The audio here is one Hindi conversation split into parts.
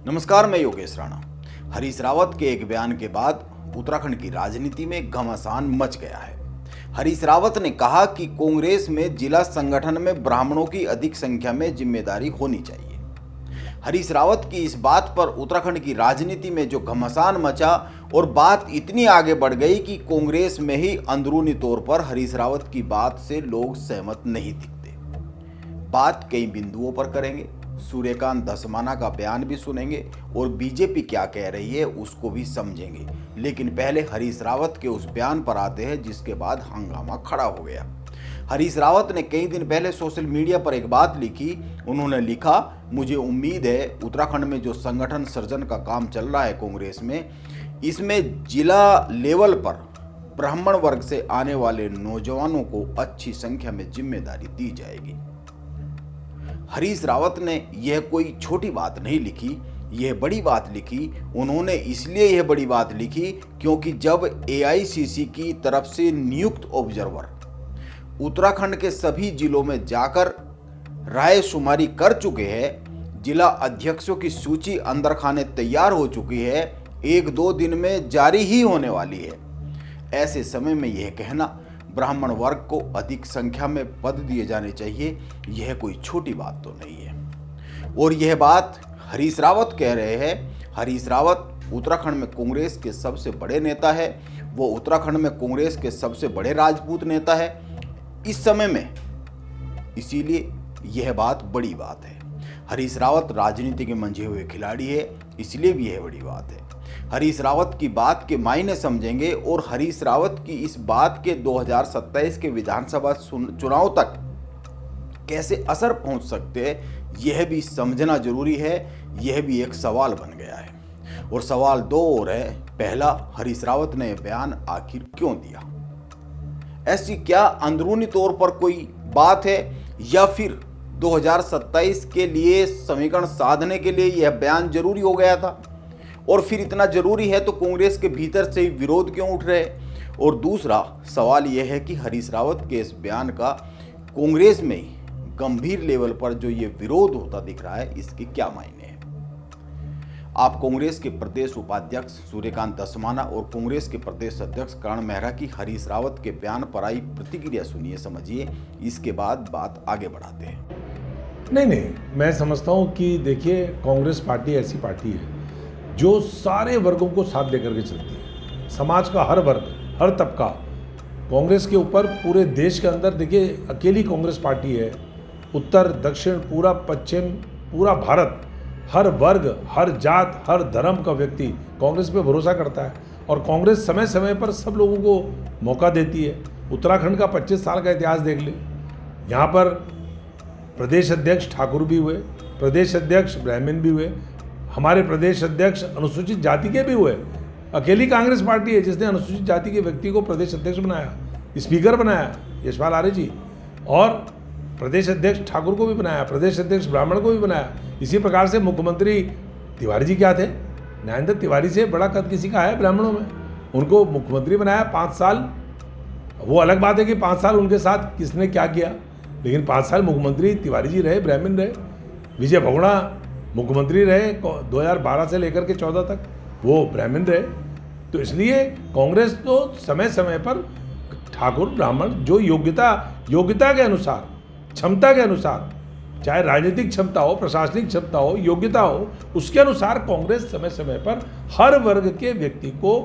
नमस्कार, मैं योगेश राणा। हरीश रावत के एक बयान के बाद उत्तराखंड की राजनीति में घमासान मच गया है। हरीश रावत ने कहा कि कांग्रेस में जिला संगठन में ब्राह्मणों की अधिक संख्या में जिम्मेदारी होनी चाहिए। हरीश रावत की इस बात पर उत्तराखंड की राजनीति में जो घमासान मचा और बात इतनी आगे बढ़ गई कि कांग्रेस में ही अंदरूनी तौर पर हरीश रावत की बात से लोग सहमत नहीं दिखते। बात कई बिंदुओं पर करेंगे, सूर्यकांत धस्माना का बयान भी सुनेंगे और बीजेपी क्या कह रही है उसको भी समझेंगे। लेकिन पहले हरीश रावत के उस बयान पर आते हैं जिसके बाद हंगामा खड़ा हो गया। हरीश रावत ने कई दिन पहले सोशल मीडिया पर एक बात लिखी। उन्होंने लिखा, मुझे उम्मीद है उत्तराखंड में जो संगठन सृजन का काम चल रहा है कांग्रेस में, इसमें जिला लेवल पर ब्राह्मण वर्ग से आने वाले नौजवानों को अच्छी संख्या में जिम्मेदारी दी जाएगी। हरीश रावत ने यह कोई छोटी बात नहीं लिखी, यह बड़ी बात लिखी। उन्होंने इसलिए यह बड़ी बात लिखी क्योंकि जब AICC की तरफ से नियुक्त ऑब्जर्वर उत्तराखंड के सभी जिलों में जाकर राय शुमारी कर चुके हैं, जिला अध्यक्षों की सूची अंदर खाने तैयार हो चुकी है, 1-2 दिन में जारी ही होने वाली है। ऐसे समय में यह कहना ब्राह्मण वर्ग को अधिक संख्या में पद दिए जाने चाहिए, यह कोई छोटी बात तो नहीं है। और यह बात हरीश रावत कह रहे हैं। हरीश रावत उत्तराखंड में कांग्रेस के सबसे बड़े नेता है, वो उत्तराखंड में कांग्रेस के सबसे बड़े राजपूत नेता है इस समय में, इसीलिए यह बात बड़ी बात है। हरीश रावत राजनीति के मंझे हुए खिलाड़ी है, इसलिए भी यह बड़ी बात है। हरीश रावत की बात के मायने समझेंगे और हरीश रावत की इस बात के 2027 के विधानसभा चुनाव तक कैसे असर पहुंच सकते हैं, यह भी समझना जरूरी है। यह भी एक सवाल बन गया है और सवाल 2 और है। पहला, हरीश रावत ने बयान आखिर क्यों दिया? ऐसी क्या अंदरूनी तौर पर कोई बात है या फिर 2027 के लिए समीकरण साधने के लिए यह बयान जरूरी हो गया था? और फिर इतना जरूरी है तो कांग्रेस के भीतर से ही विरोध क्यों उठ रहे? और दूसरा सवाल यह है कि हरीश रावत के इस बयान का कांग्रेस में ही गंभीर लेवल पर जो ये विरोध होता दिख रहा है, इसके क्या मायने हैं? आप कांग्रेस के प्रदेश उपाध्यक्ष सूर्यकांत धस्माना और कांग्रेस के प्रदेश अध्यक्ष करण मेहरा की हरीश रावत के बयान पर आई प्रतिक्रिया सुनिए, समझिए, इसके बाद बात आगे बढ़ाते हैं। नहीं, मैं समझता हूँ कि देखिए, कांग्रेस पार्टी ऐसी पार्टी है जो सारे वर्गों को साथ लेकर के चलती है। समाज का हर वर्ग, हर तबका कांग्रेस के ऊपर, पूरे देश के अंदर देखिए अकेली कांग्रेस पार्टी है। उत्तर दक्षिण, पूरा पश्चिम, पूरा भारत, हर वर्ग, हर जात, हर धर्म का व्यक्ति कांग्रेस पे भरोसा करता है और कांग्रेस समय समय पर सब लोगों को मौका देती है। उत्तराखंड का 25 साल का इतिहास देख ले। यहाँ पर प्रदेश अध्यक्ष ठाकुर भी हुए, प्रदेश अध्यक्ष ब्राह्मण भी हुए, हमारे प्रदेश अध्यक्ष अनुसूचित जाति के भी हुए। अकेली कांग्रेस पार्टी है जिसने अनुसूचित जाति के व्यक्ति को प्रदेश अध्यक्ष बनाया, स्पीकर बनाया यशपाल आर्य जी, और प्रदेश अध्यक्ष ठाकुर को भी बनाया, प्रदेश अध्यक्ष ब्राह्मण को भी बनाया। इसी प्रकार से मुख्यमंत्री तिवारी जी क्या थे? न्यायेंद्र तिवारी से बड़ा कद किसी का है ब्राह्मणों में? उनको मुख्यमंत्री बनाया 5 साल। वो अलग बात है कि 5 साल उनके साथ किसने क्या किया, लेकिन 5 साल मुख्यमंत्री तिवारी जी रहे, ब्राह्मण रहे। विजय बहुगुणा मुख्यमंत्री रहे 2012 से लेकर के 14 तक, वो ब्राह्मण रहे। तो इसलिए कांग्रेस तो समय समय पर ठाकुर ब्राह्मण जो योग्यता के अनुसार, क्षमता के अनुसार, चाहे राजनीतिक क्षमता हो, प्रशासनिक क्षमता हो, योग्यता हो, उसके अनुसार कांग्रेस समय समय पर हर वर्ग के व्यक्ति को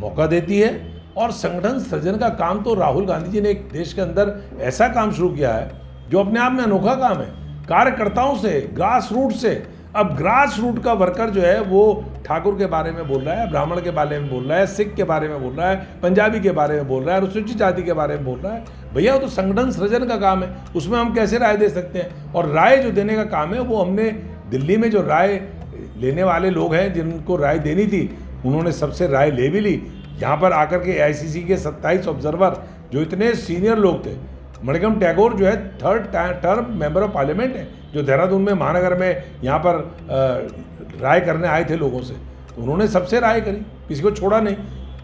मौका देती है। और संगठन सृजन का काम तो राहुल गांधी जी ने एक देश के अंदर ऐसा काम शुरू किया है जो अपने आप में अनोखा काम है। कार्यकर्ताओं से, ग्रास रूट से, अब ग्रास रूट का वर्कर जो है वो ठाकुर के बारे में बोल रहा है, ब्राह्मण के बारे में बोल रहा है, सिख के बारे में बोल रहा है, पंजाबी के बारे में बोल रहा है, अनुसूचित जाति के बारे में बोल रहा है। भैया वो तो संगठन सृजन का काम है, उसमें हम कैसे राय दे सकते हैं? और राय जो देने का काम है वो हमने दिल्ली में जो राय लेने वाले लोग हैं जिनको राय देनी थी, उन्होंने सबसे राय ले भी ली। यहाँ पर आकर के AICC के 27 ऑब्जर्वर जो इतने सीनियर लोग थे, मणिकम टैगोर जो है 3rd term member of parliament है, जो देहरादून में महानगर में यहाँ पर राय करने आए थे लोगों से, तो उन्होंने सबसे राय करी, किसी को छोड़ा नहीं।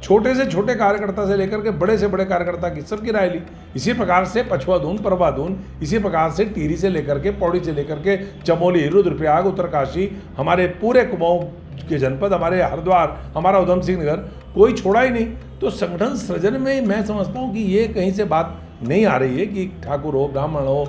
छोटे से छोटे कार्यकर्ता से लेकर के बड़े से बड़े कार्यकर्ता की सबकी राय ली। इसी प्रकार से पछुआधून, परवाधून, इसी प्रकार से टिहरी से लेकर के, पौड़ी से लेकर के चमोली, रुद्रप्रयाग, उत्तरकाशी, हमारे पूरे कुमाऊं के जनपद, हमारे हरिद्वार, हमारा उधम सिंह नगर, कोई छोड़ा ही नहीं। तो संगठन सृजन में मैं समझता हूँ कि ये कहीं से बात नहीं आ रही है कि ठाकुर हो, ब्राह्मण हो,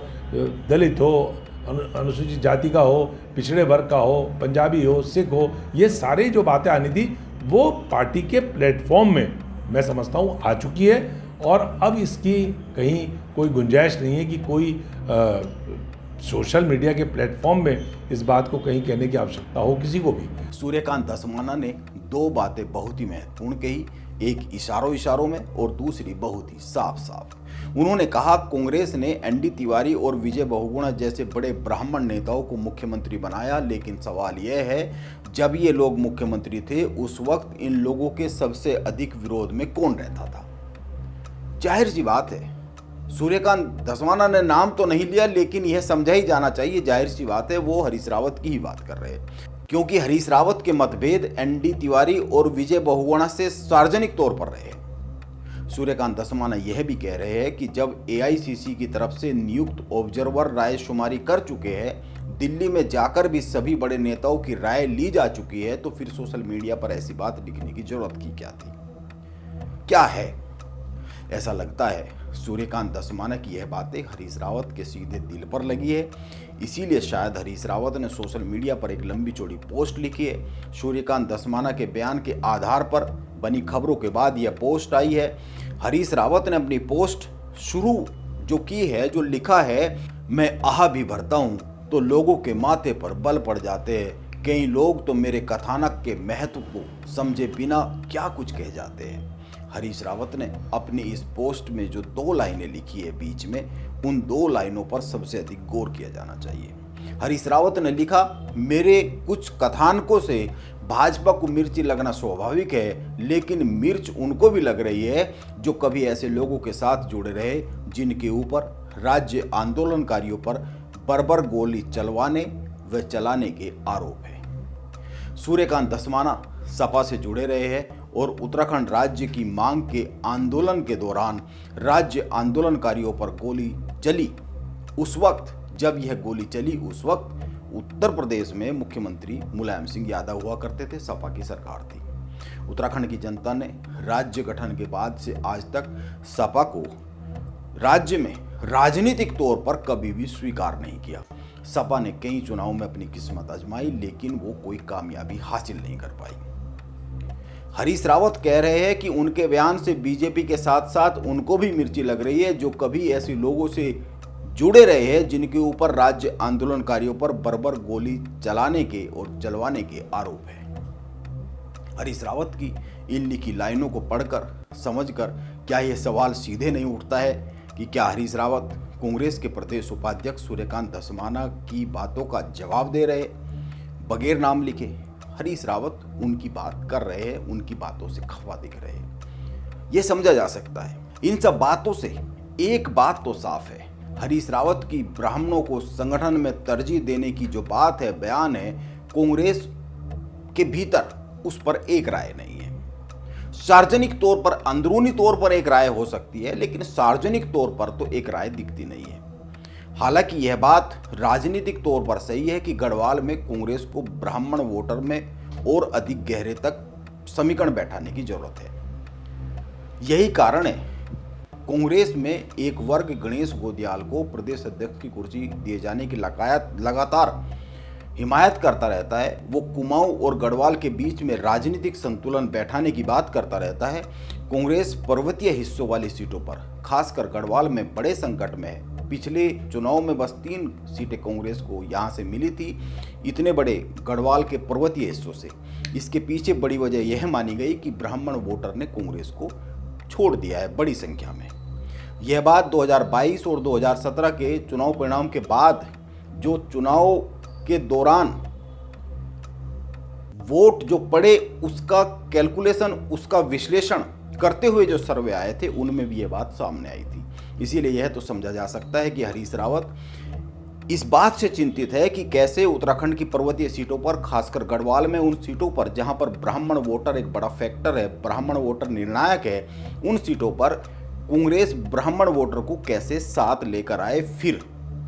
दलित हो, अनुसूचित जाति का हो, पिछड़े वर्ग का हो, पंजाबी हो, सिख हो, ये सारी जो बातें आनी थी वो पार्टी के प्लेटफॉर्म में मैं समझता हूँ आ चुकी है। और अब इसकी कहीं कोई गुंजाइश नहीं है कि कोई सोशल मीडिया के प्लेटफॉर्म में इस बात को कहीं कहने की आवश्यकता हो किसी को भी। सूर्यकांत धस्माना ने दो बातें बहुत ही महत्वपूर्ण कही, एक इशारों में और दूसरी बहुत ही साफ साफ। उन्होंने कहा कांग्रेस ने एनडी तिवारी और विजय बहुगुणा जैसे बड़े ब्राह्मण नेताओं को मुख्यमंत्री बनाया, लेकिन सवाल यह है जब ये लोग मुख्यमंत्री थे उस वक्त इन लोगों के सबसे अधिक विरोध में कौन रहता था। जाहिर सी बात है, सूर्यकांत धस्माना ने नाम तो नहीं लिया, लेकिन यह समझा ही जाना चाहिए, जाहिर सी बात है वो हरीश रावत की ही बात कर रहे हैं, क्योंकि हरीश रावत के मतभेद एनडी तिवारी और विजय बहुगुणा से सार्वजनिक तौर पर रहे। सूर्यकांत धस्माना यह भी कह रहे हैं कि जब एआईसीसी की तरफ से नियुक्त ऑब्जर्वर राय शुमारी कर चुके हैं, दिल्ली में जाकर भी सभी बड़े नेताओं की राय ली जा चुकी है, तो फिर सोशल मीडिया पर ऐसी बात लिखने की जरूरत की क्या थी, क्या है। ऐसा लगता है सूर्यकांत धस्माना की यह बातें हरीश रावत के सीधे दिल पर लगी है, इसीलिए शायद हरीश रावत ने सोशल मीडिया पर एक लंबी चौड़ी पोस्ट लिखी है। सूर्यकांत धस्माना के बयान के आधार पर बनी खबरों के बाद यह पोस्ट आई है। हरीश रावत ने अपनी पोस्ट शुरू जो की है, जो लिखा है, मैं आह भी भरता हूं तो लोगों के माथे पर बल पड़ जाते हैं, कई लोग तो मेरे कथानक के महत्व को समझे बिना क्या कुछ कह जाते हैं। हरीश रावत ने अपनी इस पोस्ट में जो दो लाइनें लिखी है बीच में, उन दो लाइनों पर सबसे अधिक गौर किया जाना चाहिए। हरीश रावत ने लिखा, मेरे कुछ कथानकों से भाजपा को मिर्ची लगना स्वाभाविक है, लेकिन मिर्च उनको भी लग रही है जो कभी ऐसे लोगों के साथ जुड़े रहे जिनके ऊपर राज्य आंदोलनकारियों पर बर्बर गोली चलवाने व चलाने के आरोप है। सूर्यकांत धस्माना सपा से जुड़े रहे हैं और उत्तराखंड राज्य की मांग के आंदोलन के दौरान राज्य आंदोलनकारियों पर गोली चली। उस वक्त जब यह गोली चली, उस वक्त उत्तर प्रदेश में मुख्यमंत्री मुलायम सिंह यादव हुआ करते थे, सपा की सरकार थी। उत्तराखंड की जनता ने राज्य गठन के बाद से आज तक सपा को राज्य में राजनीतिक तौर पर कभी भी स्वीकार नहीं किया। सपा ने कई चुनावों में अपनी किस्मत आजमाई, लेकिन वो कोई कामयाबी हासिल नहीं कर पाई। हरीश रावत कह रहे हैं कि उनके बयान से बीजेपी के साथ साथ उनको भी मिर्ची लग रही है जो कभी ऐसे लोगों से जुड़े रहे हैं जिनके ऊपर राज्य आंदोलनकारियों पर बर्बर गोली चलाने के और चलवाने के आरोप है। हरीश रावत की इन लिखी लाइनों को पढ़कर, समझकर क्या यह सवाल सीधे नहीं उठता है कि क्या हरीश रावत कांग्रेस के प्रदेश उपाध्यक्ष सूर्यकांत धस्माना की बातों का जवाब दे रहे, बगैर नाम लिखे। हरीश रावत उनकी बात कर रहे हैं, उनकी बातों से खफा दिख रहे हैं, यह समझा जा सकता है। इन सब बातों से एक बात तो साफ है, हरीश रावत की ब्राह्मणों को संगठन में तरजीह देने की जो बात है, बयान है, कांग्रेस के भीतर उस पर एक राय नहीं है। सार्वजनिक तौर पर, अंदरूनी तौर पर एक राय हो सकती है, लेकिन सार्वजनिक तौर पर तो एक राय दिखती नहीं है। हालांकि यह बात राजनीतिक तौर पर सही है कि गढ़वाल में कांग्रेस को ब्राह्मण वोटर में और अधिक गहरे तक समीकरण बैठाने की जरूरत है। यही कारण है कांग्रेस में एक वर्ग गणेश गोदियाल को प्रदेश अध्यक्ष की कुर्सी दिए जाने की लगातार हिमायत करता रहता है। वो कुमाऊं और गढ़वाल के बीच में राजनीतिक संतुलन बैठाने की बात करता रहता है। कांग्रेस पर्वतीय हिस्सों वाली सीटों पर, खासकर गढ़वाल में बड़े संकट में है। पिछले चुनाव में बस 3 सीटें कांग्रेस को यहां से मिली थी, इतने बड़े गढ़वाल के पर्वतीय हिस्सों से। इसके पीछे बड़ी वजह यह मानी गई कि ब्राह्मण वोटर ने कांग्रेस को छोड़ दिया है बड़ी संख्या में। यह बात 2022 और 2017 के चुनाव परिणाम के बाद, जो चुनाव के दौरान वोट जो पड़े उसका कैलकुलेशन, उसका विश्लेषण करते हुए जो सर्वे आए थे, उनमें भी यह बात सामने आई थी। इसीलिए यह तो समझा जा सकता है कि हरीश रावत इस बात से चिंतित है कि कैसे उत्तराखंड की पर्वतीय सीटों पर, खासकर गढ़वाल में उन सीटों पर जहां पर ब्राह्मण वोटर एक बड़ा फैक्टर है, ब्राह्मण वोटर निर्णायक है, उन सीटों पर कांग्रेस ब्राह्मण वोटर को कैसे साथ लेकर आए फिर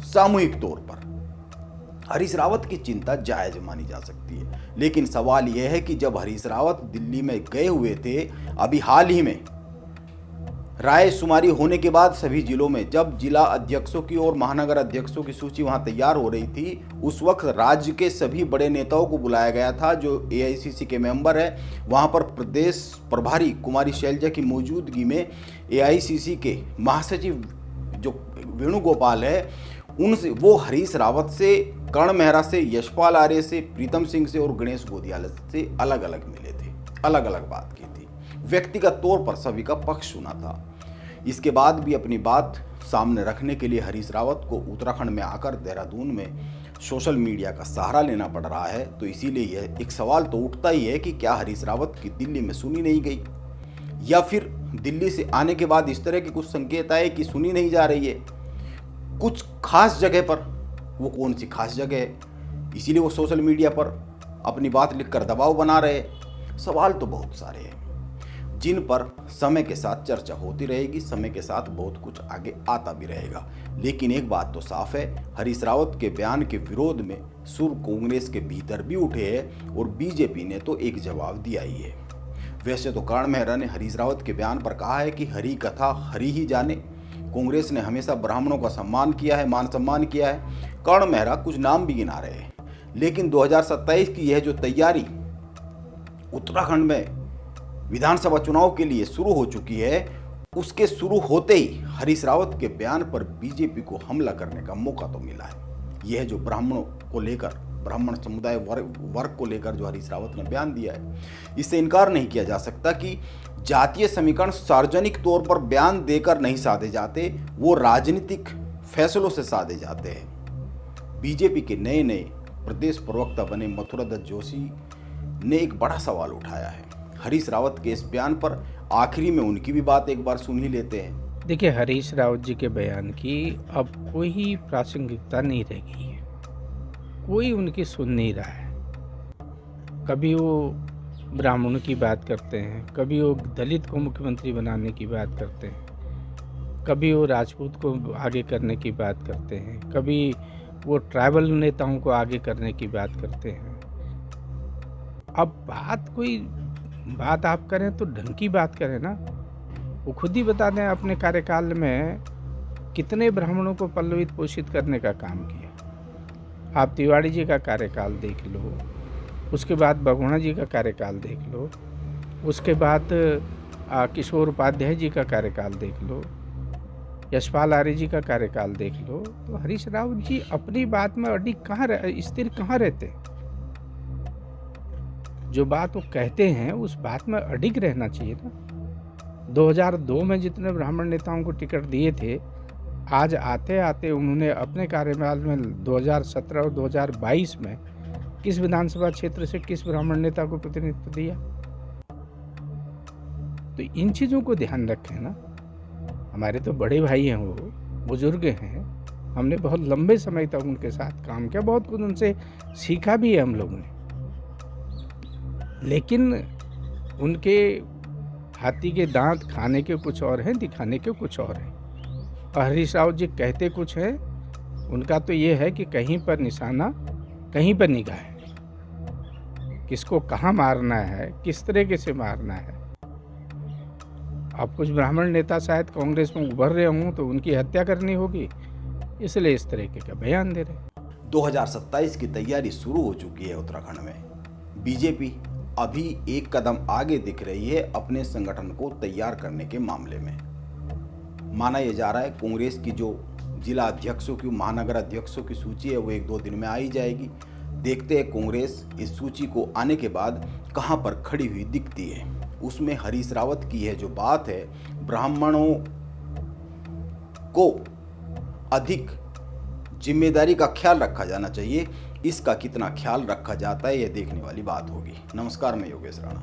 सामूहिक तौर पर। हरीश रावत की चिंता जायज मानी जा सकती है, लेकिन सवाल यह है कि जब हरीश रावत दिल्ली में गए हुए थे अभी हाल ही में, रायशुमारी होने के बाद सभी जिलों में जब जिला अध्यक्षों की और महानगर अध्यक्षों की सूची वहां तैयार हो रही थी, उस वक्त राज्य के सभी बड़े नेताओं को बुलाया गया था जो एआईसीसी के मेंबर है। वहां पर प्रदेश प्रभारी कुमारी शैलजा की मौजूदगी में एआईसीसी के महासचिव जो वेणुगोपाल है, उनसे वो हरीश रावत से, कर्ण मेहरा से, यशपाल आर्य से, प्रीतम सिंह से और गणेश गोदियाल से अलग अलग मिले थे, अलग अलग बात की थी, व्यक्तिगत तौर पर सभी का पक्ष सुना था। इसके बाद भी अपनी बात सामने रखने के लिए हरीश रावत को उत्तराखंड में आकर देहरादून में सोशल मीडिया का सहारा लेना पड़ रहा है। तो इसीलिए यह एक सवाल तो उठता ही है कि क्या हरीश रावत की दिल्ली में सुनी नहीं गई, या फिर दिल्ली से आने के बाद इस तरह के कुछ संकेत आए कि सुनी नहीं जा रही है कुछ खास जगह पर। वो कौन सी खास जगह है, इसीलिए वो सोशल मीडिया पर अपनी बात लिखकर दबाव बना रहे। सवाल तो बहुत सारे हैं जिन पर समय के साथ चर्चा होती रहेगी, समय के साथ बहुत कुछ आगे आता भी रहेगा। लेकिन एक बात तो साफ है, हरीश रावत के बयान के विरोध में सुर कांग्रेस के भीतर भी उठे हैं और बीजेपी ने तो एक जवाब दिया ही है। वैसे तो कर्ण मेहरा ने हरीश रावत के बयान पर कहा है कि हरी कथा हरी ही जाने, कांग्रेस ने हमेशा ब्राह्मणों का सम्मान किया है, मान सम्मान किया है। कर्ण मेहरा कुछ नाम भी गिना रहे हैं, लेकिन 2027 की यह जो तैयारी उत्तराखंड में विधानसभा चुनाव के लिए शुरू हो चुकी है, उसके शुरू होते ही हरीश रावत के बयान पर बीजेपी को हमला करने का मौका तो मिला है। यह जो ब्राह्मणों को लेकर, ब्राह्मण समुदाय वर्ग को लेकर जो हरीश रावत ने बयान दिया है, इससे इनकार नहीं किया जा सकता कि जातीय समीकरण सार्वजनिक तौर पर बयान देकर नहीं साधे जाते, वो राजनीतिक फैसलों से साधे जाते हैं। बीजेपी के नए नए प्रदेश प्रवक्ता बने मथुरा दत्त जोशी ने एक बड़ा सवाल उठाया है हरीश रावत के इस बयान पर। आखिरी में उनकी भी बात एक बार सुन ही लेते हैं। देखिए, हरीश रावत जी के बयान की अब कोई प्रासंगिकता नहीं रह गई है, कोई उनकी सुन नहीं रहा है। कभी वो ब्राह्मणों की बात करते हैं, कभी वो दलित को मुख्यमंत्री बनाने की बात करते हैं, कभी वो राजपूत को आगे करने की बात करते हैं, कभी वो ट्राइबल नेताओं को आगे करने की बात करते हैं। अब बात आप करें तो ढंग की बात करें ना। वो खुद ही बता दें अपने कार्यकाल में कितने ब्राह्मणों को पल्लवित पोषित करने का काम किया। आप तिवारी जी का कार्यकाल देख लो, उसके बाद बघुणा जी का कार्यकाल देख लो, उसके बाद किशोर उपाध्याय जी का कार्यकाल देख लो, यशपाल आर्य जी का कार्यकाल देख लो। तो हरीश रावत जी अपनी बात में अडिग कहाँ स्थिर कहाँ रहते? जो बात वो कहते हैं उस बात में अडिग रहना चाहिए ना। 2002 में जितने ब्राह्मण नेताओं को टिकट दिए थे, आज आते आते उन्होंने अपने कार्यकाल में 2017 और 2022 में किस विधानसभा क्षेत्र से किस ब्राह्मण नेता को प्रतिनिधित्व दिया? तो इन चीज़ों को ध्यान रखें ना। हमारे तो बड़े भाई हैं, वो बुजुर्ग हैं, हमने बहुत लंबे समय तक उनके साथ काम किया, बहुत कुछ उनसे सीखा भी है हम लोगों ने। लेकिन उनके हाथी के दांत खाने के कुछ और हैं, दिखाने के कुछ और हैं। और हरीश रावत जी कहते कुछ है, उनका तो ये है कि कहीं पर निशाना कहीं पर निगाह है, किसको कहाँ मारना है, किस तरीके से मारना है। अब कुछ ब्राह्मण नेता शायद कांग्रेस में उभर रहे हों तो उनकी हत्या करनी होगी, इसलिए इस तरीके का बयान दे रहे। 2027 की तैयारी शुरू हो चुकी है उत्तराखंड में। बीजेपी अभी एक कदम आगे दिख रही है अपने संगठन को तैयार करने के मामले में। माना यह जा रहा है कांग्रेस की जो जिला अध्यक्षों की, महानगर अध्यक्षों की सूची है वो 1-2 दिन में आ ही जाएगी। देखते हैं कांग्रेस इस सूची को आने के बाद कहां पर खड़ी हुई दिखती है। उसमें हरीश रावत की यह जो बात है, ब्राह्मणों को अधिक जिम्मेदारी का ख्याल रखा जाना चाहिए, इसका कितना ख्याल रखा जाता है यह देखने वाली बात होगी। नमस्कार, मैं योगेश राणा।